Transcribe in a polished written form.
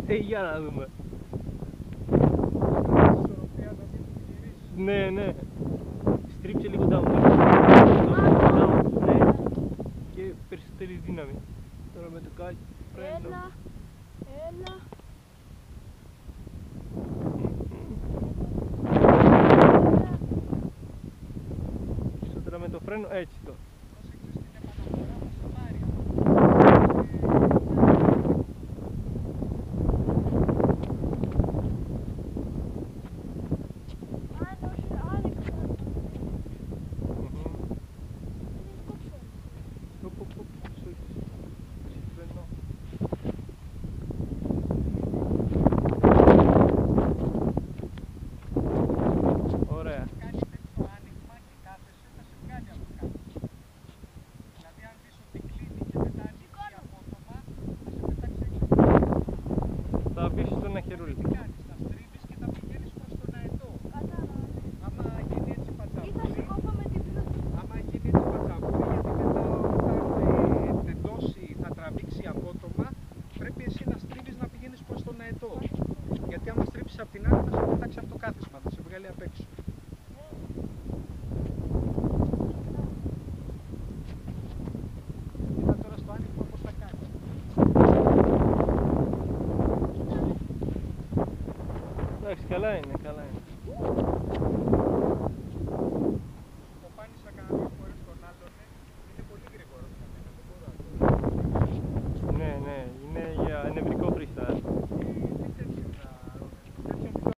Για να δούμε. Ναι, ναι. Στρίψε λίγο down. Ναι. Και περισσότερη δύναμη. Τώρα με το κάκι φρένο. Έλα. Τώρα με το φρένο έτσι το. Θα αφήσεις τον ένα χερούλι. Τι κάνεις, θα στρίβεις και θα πηγαίνεις προς τον αετό. Άμα γίνει έτσι πατσαβούρι, άμα γίνει έτσι πατσαβούρι, γιατί μετά όταν τεντώσει θα τραβήξει απότομα, πρέπει εσύ να στρίβεις να πηγαίνεις προς τον αετό. Γιατί άμα στρίβεις από την άλλη θα σε πετάξει από το κάθισμα, θα σε βγάλει απ' έξω. Κοίτα τώρα στο άνοιγμα πώς θα κάνει. Εντάξει, καλά είναι, καλά είναι. Το πάνησα κανένα δύο φορές τον άλλον, είναι πολύ γρήγορο για μένα, δεν μπορώ να το. Ναι, ναι, είναι για νευρικό